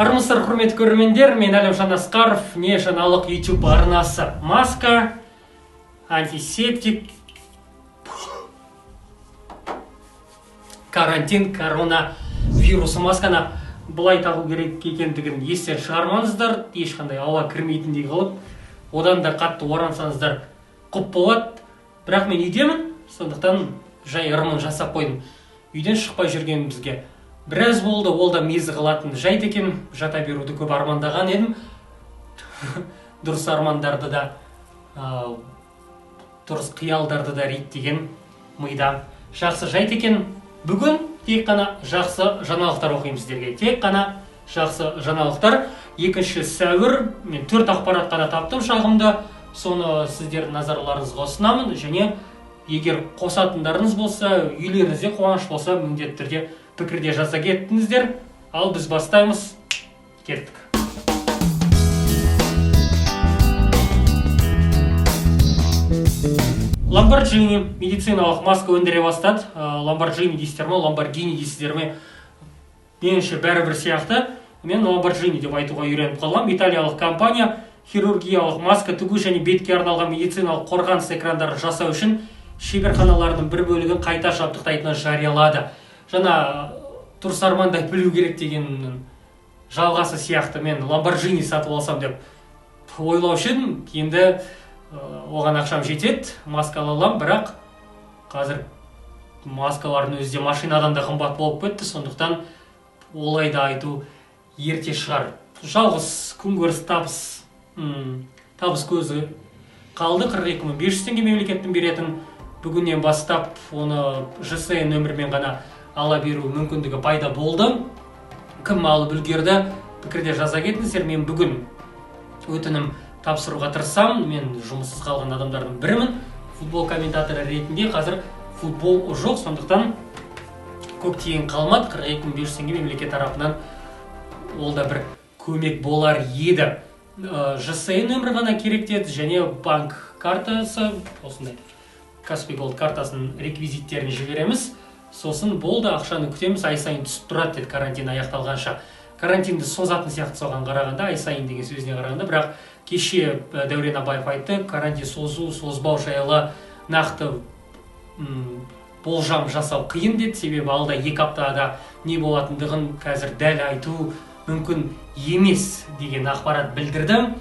Армысыздар, құрметті көрермендер, мен Әлімжан Асқаров, не жаңалық YouTube арнасы. Маска, антисептик, карантин, коронавирусы. Масканы бұлай тағу керек екендігін естен шығармаңыздар, ешқандай ауа кірмейтіндей қылып, одан да қатты орансаңыздар құп болады. Бірақ мен үйдемін, сондықтан жай ырымын жасап қойдым. Үйден шықпай жүргенімізге біраз болды, ол да мезі қылатын жайт екен. Жата беруді көп армандаған едім. Дұрыс армандарды да, дұрыс қиялдарды да реттеген мида жақсы жайт екен. Бүгін тек қана жақсы жаңалықтар оқимыз сіздерге. Тек қана жақсы жаңалықтар. 2 сәуір мен 4 ақпарат қана таптым шағымда. Соны сіздердің назарларыңызға ұсынамын. Және егер қосатындарыңыз болса, үйлеріңізде қуаныш болса, міндетті түрде пікірде жаза кеттіңіздер. Ал біз бастаймыз. Кеттік. Lamborghini медициналық маска өндіре бастады. Lamborghini дейсіздер ме, Lamborghini дейсіздер ме? Меніңше бәрібір сияқты. Мен Lamborghini деп айтуға үйреніп қалғам. Италиялық компания хирургиялық маска тігу және бетке арналған медициналық қорғаныс экрандарын жасау үшін шеберханалардың бір бөлігін қайта жабдықтайтынын жариялады. Жаңа дұрыс армандай білу керек деген жалғасы сияқты мен Lamborghini сатып алсам деп ойлаушы едім. Енді оған ақшам жетеді, маска алам, бірақ қазір маскалардың өзі де машинадан да қымбат болып кетті, сондықтан олай да айту ерте шығар. Жалғыз күнкөріс табыс көзі қалды. 42.500 теңге мемлекеттің беретін. Бүгіннен бастап оны ЖСН нөмірмен ғана ала беру мүмкіндігі пайда болды. Кім алып үлгерді? Пікірде жаза кетіңіздер. Мен бүгін өтінім тапсыруға тырысам. Мен жұмыссыз қалған адамдардың бірімін. Футбол комментаторы ретінде қазір футбол жоқ, сондықтан көп тиын қалмады. 42.500 теңге мемлекет тарапынан ол да бір көмек болар еді. ЖСН нөмірі ғана керек деді, және банк картасы, осындай Каспий Голд картасының реквизиттерін жібереміз. Сосын болды, ақшаны күтеміз, ай сайын түсіп тұрады деді карантин аяқталғанша. Карантинді созатын сияқты соған қарағанда, ай сайын деген сөзіне қарағанда, бірақ кеше Дәурен Абаев айтты, карантин созбау жайлы нақты болжам жасау қиын деді, себебі алда 2 аптада не болатындығын қазір дәл айту мүмкін емес деген ақпарат білдірдім.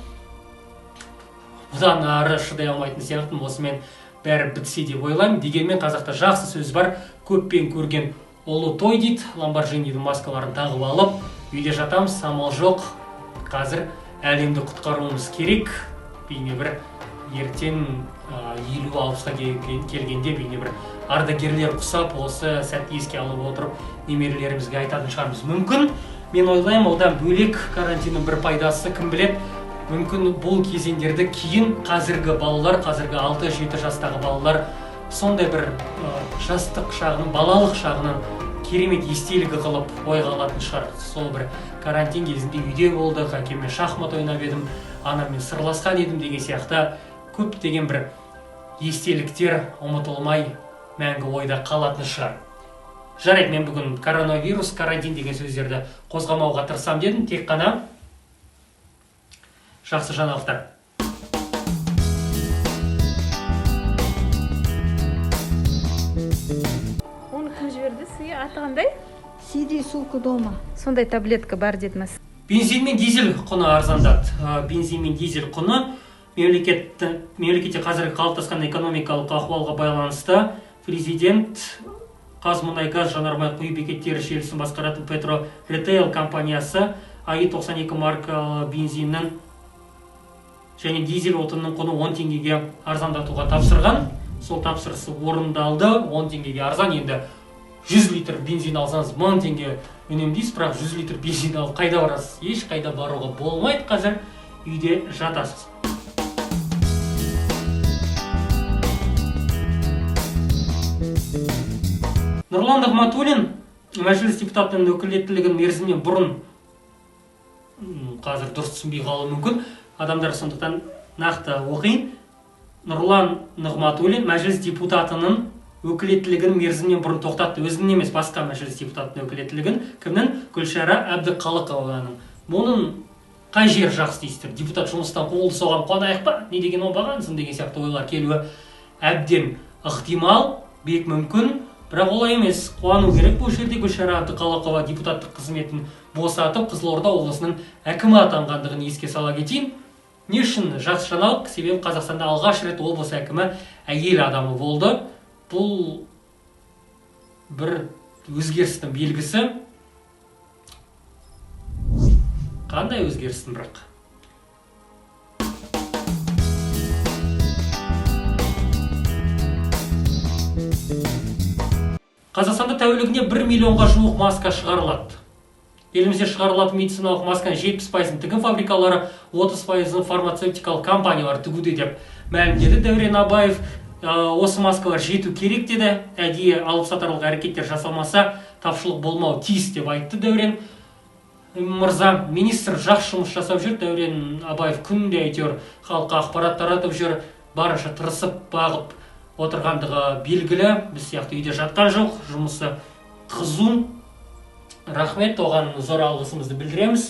Бұдан ары шыдай алмайтын сияқтым, осымен бәрі бітсе деп ойлаймын. Дегенмен қазақта жақсы сөз бар, көппен көрген ұлы той дейді. Lamborghini'дің маскаларын тағып алып, үйде жатамыз, амал жоқ. Қазір әлемді құтқаруымыз керек. Бейне бір ертең 50-60-ға келгенде бейне бір ардагерлер құсап, осы сәтті еске алып отырып, немерелерімізге айтатын шығармыз. Мүмкін, мен ойлаймын, одан бөлек карантиннің бір пайдасы кім білет. Мүмкін бұл кезеңдерді кейін қазіргі балалар, қазіргі 6-7 жастағы балалар сондай бір жастық шағының, балалық шағының керемет естелігі қылып ойға алатын шығар. Сол бір карантин кезінде үйде болдық, әкеммен шахмат ойнап едім, анаммен сырласқан едім деген сияқты көптеген бір естеліктер ұмытылмай мәңгі ойда қалатын шығар. Жарайды, мен бүгін коронавирус, карантин деген сөздерді қозғамауға тырысам дедім, тек қана жақсы жаңалықтар. Оны кім жіберді сізге? Аты қандай? Сиди сулку дома. Сондай таблетка бар дедіңіз. Бензин мен дизель құны арзандады. Бензин мен дизель құны мемлекетте қазіргі қалыптасқан экономикалық ахуалға байланысты президент Қазмұнайгаз жанармай құю бекеттері желісін басқаратын Петро Ритейл компаниясы АИ-92 маркалы бензиннің және дизель отынның құны 10 теңгеге арзандатуға тапсырған. Сол тапсырысы орындалды. 10 теңгеге арзан. Енді 100 литр бензин алсаңыз 1000 теңге үнемдейсіз, бірақ 100 литр бензин алып қайда барасыз? Еш қайда баруға болмайды, қазір үйде жатасыз. Нұрлан Нығматуллин мәжіліс депутатының өкілеттілігін мерзімнен бұрын, қазір дұрыс түсінбей қалуы мүмкін, адамдар сондықтан нақты оқиын. Нұрлан Нығматуллин мәжіліс депутатының өкілеттілігін мерзімнен бұрын тоқтатты. Өзінің емес, басқа мәжіліс депутатының өкілеттілігін. Кімнің? Гүлшара Әбдіқалықованың. мұның қай жері жақсы дейсіздер? Депутат жұмыстан қуылды, соған қуанайық па? Не деген оңбағансың деген сияқты ойлар келуі әбден ықтимал, бек мүмкін. Бірақ олай емес, қуану керек. Бұл жерде Гүлшара Әбдіқалықова депутаттық қызметін босатып, Қызылорда облысының әкімі атанғандығын еске сала кетейін. Не үшін жақсы жаңалық? Себебі Қазақстанда алғаш рет облыс әкімі әйел адамы болды. Бұл бір өзгерістің белгісі. Қандай өзгерістің бірақ? Қазақстанда тәулігіне 1 миллионға жуық маска шығарылады. Елімізде шығарылатын медициналық масканың 70%-ын тігін фабрикалары, 30%-ын фармацевтикалық компаниялар тігуде деп мәлімдеді Дәурен Абаев. Осы маскалар жету керек деді. Әдейі алып сатарлық әрекеттер жасалмаса, тапшылық болмау тиіс деп айтты Дәурен мырза. Министр жақсы жұмыс жасап жүр. Дәурен Абаев күнде әйтеуір халыққа ақпарат таратып жүр, барынша тырысып бағып отырғандығы белгілі. Біз сияқты үйде жатқан жоқ, жұмысы қызу. Рахмет, оған зор алғысымызды білдіреміз.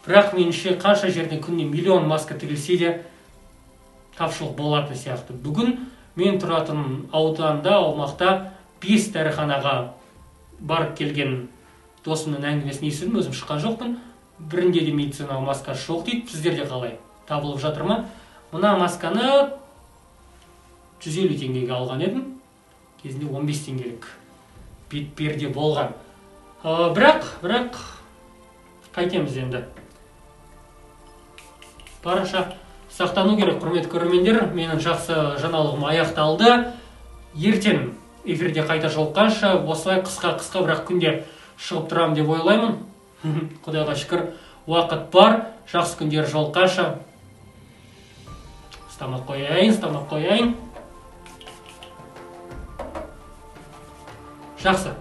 Бірақ меніңше қанша жерден күніне миллион маска тігілсе де тапшылық болатын сияқты. Бүгін мен тұратын ауданда, аумақта 5 дәріханаға барып келген досымның әңгімесін естідім, өзім шыққан жоқпын. Бірінде де медициналық маска жоқ дейді. Сіздерде қалай? Табылып жатыр ма? Мына масканы 150 теңгеге алған едім. Кезінде 15 теңгелік бетперде болған. Бірақ қайтеміз енді. Барынша сақтану керек, құрметті көрермендер. Менің жақсы жаңалығым аяқталды. Ертең эфирде қайта жолыққанша осылай қысқа бірақ күнде шығып тұрамын деп ойлаймын. Құдайға шүкір, уақыт бар. Жақсы күндер жолыққанша. Стамақ қояйын. Жақсы.